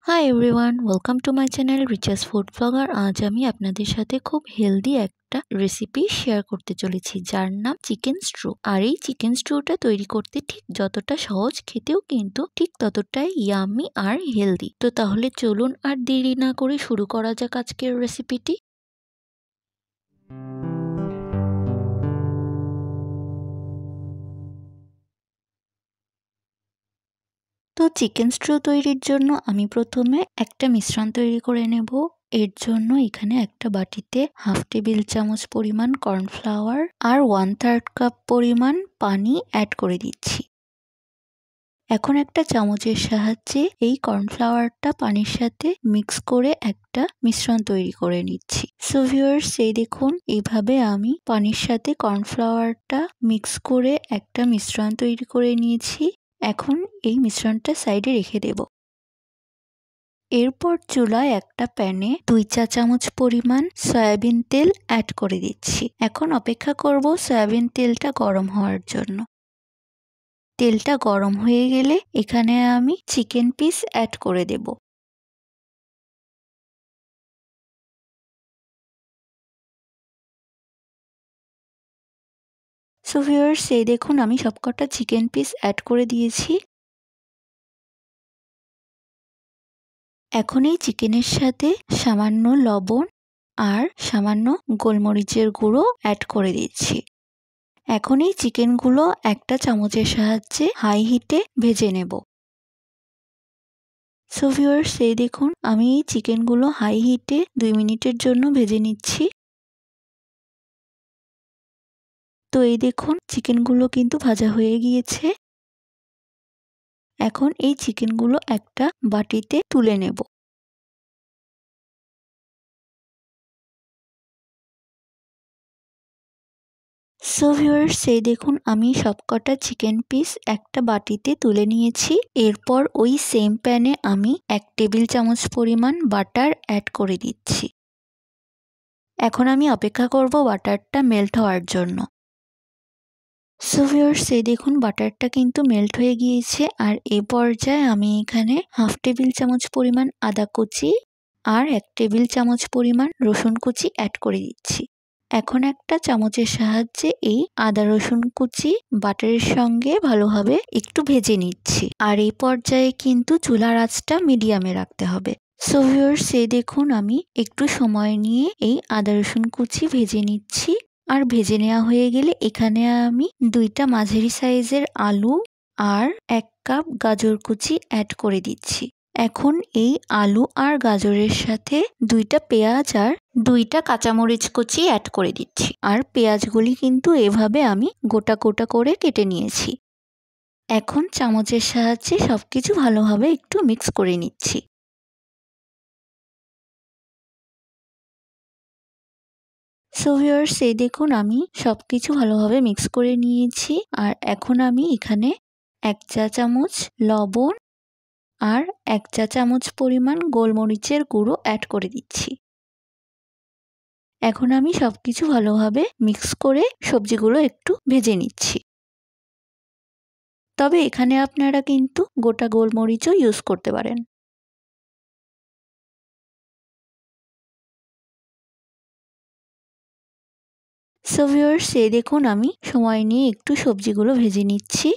Hi everyone, welcome to my channel Richards food blogger. আজ আমি আপনাদের সাথে খুব হেলদি একটা রেসিপি শেয়ার করতে চলেছি, যার নাম চিকেন স্ট্রু। আর এই চিকেন স্ট্রুটা তৈরি করতে ঠিক যতটা সহজ, খেতেও কিন্তু ঠিক ততটাই ইয়াম্মি আর হেলদি। তো তাহলে চলুন আর দেরি না করে শুরু করা যাক আজকের রেসিপিটি। তো চিকেন স্ট্রু তৈরির জন্য আমি প্রথমে একটা মিশ্রণ তৈরি করে নেব। এর জন্য এখানে একটা বাটিতে 1/2 টেবিল চামচ পরিমাণ কর্নফ্লাওয়ার আর 1/3 কাপ পরিমাণ পানি অ্যাড করে দিচ্ছি। এখন একটা চামচের সাহায্যে এই কর্নফ্লাওয়ারটা পানির সাথে মিক্স করে একটা মিশ্রণ তৈরি করে নিচ্ছি। সো ভিউয়ার্স, এই দেখুন, এইভাবে আমি পানির সাথে কর্নফ্লাওয়ারটা মিক্স করে একটা মিশ্রণ তৈরি করে নিয়েছি। এখন এই মিশ্রণটা সাইডে রেখে দেব। এরপর চুলায় একটা প্যানে 2 চা চামচ পরিমাণ সয়াবিন তেল অ্যাড করে দিচ্ছি। এখন অপেক্ষা করব সয়াবিন তেলটা গরম হওয়ার জন্য। তেলটা গরম হয়ে গেলে এখানে আমি চিকেন পিস অ্যাড করে দেব। সো ভিউয়ার্স, এই দেখুন, আমি সবকটা চিকেন পিস অ্যাড করে দিয়েছি। এখন এই চিকেনের সাথে সামান্য লবণ আর সামান্য গোলমরিচের গুঁড়ো অ্যাড করে দিচ্ছি। এখন এই চিকেনগুলো একটা চামচের সাহায্যে হাই হিটে ভেজে নেব। সো ভিউয়ার্স, এই দেখুন, আমি এই চিকেনগুলো হাই হিটে 2 মিনিটের জন্য ভেজে নিচ্ছি। তো এই দেখুন, চিকেনগুলো কিন্তু ভাজা হয়ে গিয়েছে। এখন এই চিকেনগুলো একটা বাটিতে তুলে নেব। সো ভিউয়ার্স, এই দেখুন, আমি সবকটা চিকেন পিস একটা বাটিতে তুলে নিয়েছি। এরপর ওই সেম প্যানে আমি 1 টেবিল চামচ পরিমাণ বাটার অ্যাড করে দিচ্ছি। এখন আমি অপেক্ষা করব বাটারটা মেল্ট হওয়ার জন্য। সো ভিউয়ার্স, এই দেখুন, বাটারটা কিন্তু মেল্ট হয়ে গিয়েছে। আর এই পর্যায়ে আমি এখানে 1/2 টেবিল চামচ পরিমাণ আদা কুচি আর 1 টেবিল চামচ পরিমাণ রসুন কুচি অ্যাড করে দিচ্ছি। এখন একটা চামচের সাহায্যে এই আদা রসুন কুচি বাটারের সঙ্গে ভালোভাবে একটু ভেজে নিচ্ছি। আর এই পর্যায়ে কিন্তু চুলার আঁচটা মিডিয়ামে রাখতে হবে। সো ভিউয়ার্স, এই দেখুন, আমি একটু সময় নিয়ে এই আদা রসুন কুচি ভেজে নিচ্ছি। আর ভেজে নেওয়া হয়ে গেলে এখানে আমি 2টা মাঝারি সাইজের আলু আর 1 কাপ গাজর কুচি অ্যাড করে দিচ্ছি। এখন এই আলু আর গাজরের সাথে 2টা পেঁয়াজ আর 2টা কাঁচামরিচ কুচি অ্যাড করে দিচ্ছি। আর পেঁয়াজগুলি কিন্তু এভাবে আমি গোটা গোটা করে কেটে নিয়েছি। এখন চামচের সাহায্যে সবকিছু ভালোভাবে একটু মিক্স করে নিচ্ছি। সো ভিউয়ার্স, এই দেখুন, আমি সবকিছু ভালোভাবে মিক্স করে নিয়েছি। আর এখন আমি এখানে 1 চা চামচ লবণ আর 1 চা চামচ পরিমাণ গোলমরিচের গুঁড়ো অ্যাড করে দিচ্ছি। এখন আমি সবকিছু ভালোভাবে মিক্স করে সবজিগুলো একটু ভেজে নিচ্ছি। তবে এখানে আপনারা কিন্তু গোটা গোলমরিচও ইউজ করতে পারেন। সো ভিউয়ার্স, এই দেখুন, আমি সময় নিয়ে একটু সবজিগুলো ভেজে নিচ্ছি।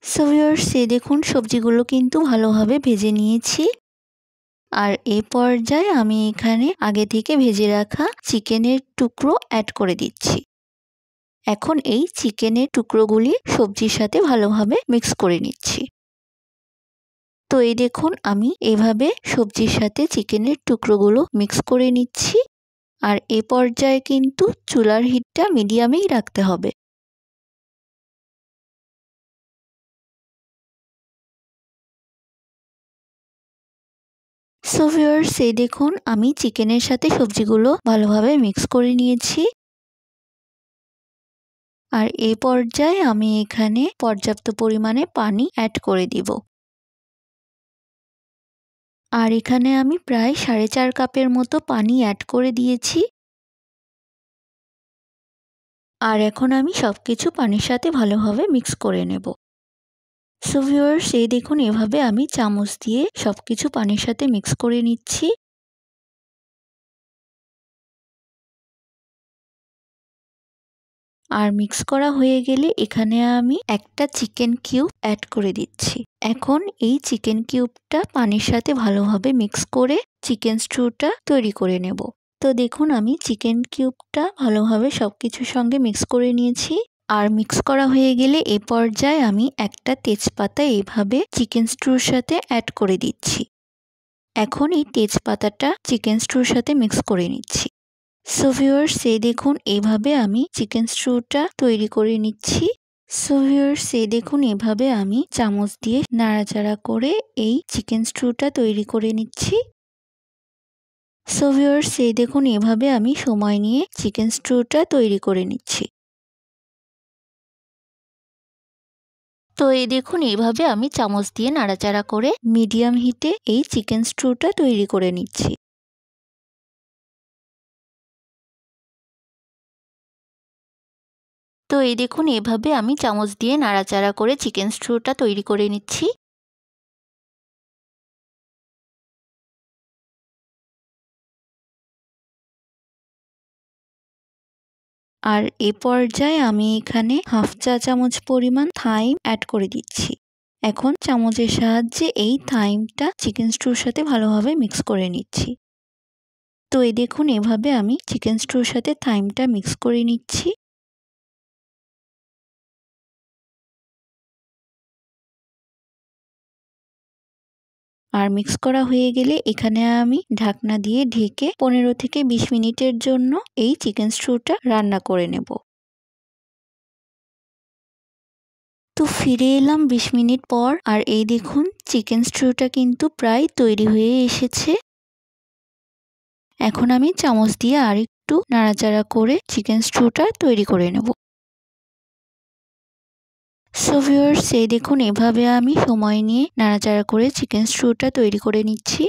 সো ভিউয়ার্স, এই দেখুন, সবজিগুলো কিন্তু ভালোভাবে ভেজে নিয়েছি। আর এই পর্যায়ে আমি এখানে আগে থেকে ভেজে রাখা চিকেনের টুকরো অ্যাড করে দিচ্ছি। এখন এই চিকেনের টুকরোগুলি সবজির সাথে ভালোভাবে মিক্স করে নিচ্ছি। তো এই দেখুন, আমি এভাবে সবজির সাথে চিকেনের টুকরোগুলো মিক্স করে নিচ্ছি। আর এ পর্যায়ে কিন্তু চুলার হিটটা মিডিয়ামেই রাখতে হবে। সো ভিউয়ার্স, এই দেখুন, আমি চিকেনের সাথে সবজিগুলো ভালোভাবে মিক্স করে নিয়েছি। আর এই পর্যায়ে আমি এখানে পর্যাপ্ত পরিমাণে পানি অ্যাড করে দিব। আর এখানে আমি প্রায় 4.5 কাপের মতো পানি অ্যাড করে দিয়েছি। আর এখন আমি সবকিছু পানির সাথে ভালোভাবে মিক্স করে নেব। সো ভিউয়ার্স, এই দেখুন এভাবে আমি চামচ দিয়ে সবকিছু পানির সাথে মিক্স করে নিচ্ছি। আর মিক্স করা হয়ে গেলে এখানে আমি একটা চিকেন কিউব অ্যাড করে দিচ্ছি। এখন এই চিকেন কিউবটা পানির সাথে ভালোভাবে মিক্স করে চিকেন স্টুটা তৈরি করে নেব। তো দেখুন আমি চিকেন কিউবটা ভালোভাবে সবকিছুর সঙ্গে মিক্স করে নিয়েছি। আর মিক্স করা হয়ে গেলে এ পর্যায়ে আমি একটা তেজপাতা এইভাবে চিকেন স্টুর সাথে অ্যাড করে দিচ্ছি। এখন এই তেজপাতাটা চিকেন স্টুর সাথে মিক্স করে নিচ্ছি। সো ভিউয়ার্স, এই দেখুন এইভাবে আমি চিকেন স্টুটা তৈরি করে নিচ্ছি। সো ভিউয়ার্স, এই দেখুন এভাবে আমি চামচ দিয়ে নাড়াচাড়া করে এই চিকেন স্টুটা তৈরি করে নিচ্ছি। সো ভিউয়ার্স, এই দেখুন এভাবে আমি সময় নিয়ে চিকেন স্টুটা তৈরি করে নিচ্ছি। তো এই দেখুন এইভাবে আমি চামচ দিয়ে নাড়াচাড়া করে মিডিয়াম হিটে এই চিকেন স্টুটা তৈরি করে নিচ্ছি। তো এই দেখুন এভাবে আমি চামচ দিয়ে নাড়াচাড়া করে চিকেন স্টুটা তৈরি করে নিচ্ছি। আর এ পর্যায়ে আমি এখানে হাফ চা চামচ পরিমাণ থাইম অ্যাড করে দিচ্ছি। এখন চামচের সাহায্যে এই থাইমটা চিকেন স্টুর সাথে ভালোভাবে মিক্স করে নিচ্ছি। তো এই দেখুন এভাবে আমি চিকেন স্টুর সাথে থাইমটা মিক্স করে নিচ্ছি। আর মিক্স করা হয়ে গেলে এখানে আমি ঢাকনা দিয়ে ঢেকে 15 থেকে 20 মিনিটের জন্য এই চিকেন স্টুটা রান্না করে নেব। তো ফিরে এলাম 20 মিনিট পর। আর এই দেখুন চিকেন স্টুটা কিন্তু প্রায় তৈরি হয়ে এসেছে। এখন আমি চামচ দিয়ে আরেকটু নাড়াচাড়া করে চিকেন স্টুটা তৈরি করে নেব। সো ভিউয়ার্স, এই দেখুন এভাবে আমি সময় নিয়ে নাড়াচাড়া করে চিকেন স্টুটা তৈরি করে নিচ্ছি।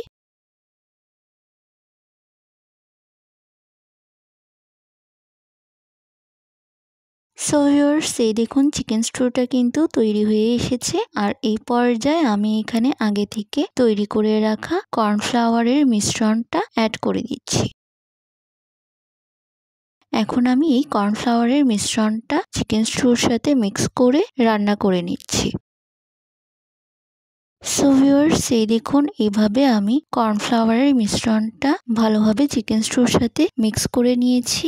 সো ভিউয়ার্স, এই দেখুন চিকেন স্টুটা কিন্তু তৈরি হয়ে এসেছে। আর এই পর্যায়ে আমি এখানে আগে থেকে তৈরি করে রাখা কর্নফ্লাওয়ারের মিশ্রণটা অ্যাড করে দিচ্ছি। এখন আমি এই কর্নফ্লাওয়ারের মিশ্রণটা চিকেন স্টুর সাথে মিক্স করে রান্না করে নিচ্ছি। সো ভিউয়ার্স, এই দেখুন এভাবে আমি কর্নফ্লাওয়ারের মিশ্রণটা ভালোভাবে চিকেন স্টুর সাথে মিক্স করে নিয়েছি।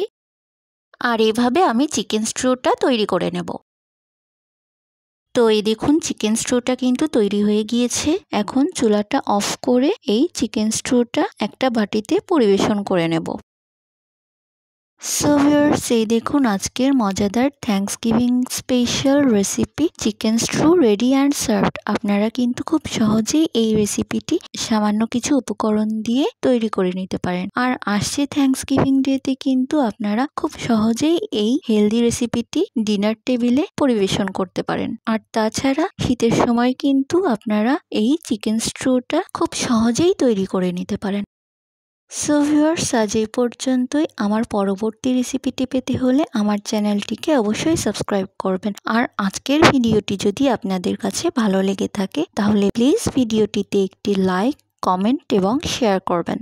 আর এভাবে আমি চিকেন স্টুটা তৈরি করে নেব। তো এই দেখুন চিকেন স্টুটা কিন্তু তৈরি হয়ে গিয়েছে। এখন চুলাটা অফ করে এই চিকেন স্টুটা একটা বাটিতে পরিবেশন করে নেব। সো ভিউয়ার্স, এই দেখুন আজকের মজাদার Thanksgiving special recipe chicken stew ready and served. আপনারা কিন্তু খুব সহজেই এই রেসিপিটি সামান্য কিছু উপকরণ দিয়ে তৈরি করে নিতে পারেন। আর আসছে থ্যাঙ্কসগিভিং ডেতে কিন্তু আপনারা খুব সহজেই এই হেলদি রেসিপিটি ডিনার টেবিলে পরিবেশন করতে পারেন। আর তাছাড়া শীতের সময় কিন্তু আপনারা এই চিকেন স্টুটা খুব সহজেই তৈরি করে নিতে পারেন। সো ভিউয়ার্স, আজ এই পর্যন্তই। আমার পরবর্তী রেসিপিটি পেতে হলে আমার চ্যানেলটিকে অবশ্যই সাবস্ক্রাইব করবেন। আর আজকের ভিডিওটি যদি আপনাদের কাছে ভালো লেগে থাকে তাহলে প্লিজ ভিডিওটিতে একটি লাইক, কমেন্ট এবং শেয়ার করবেন।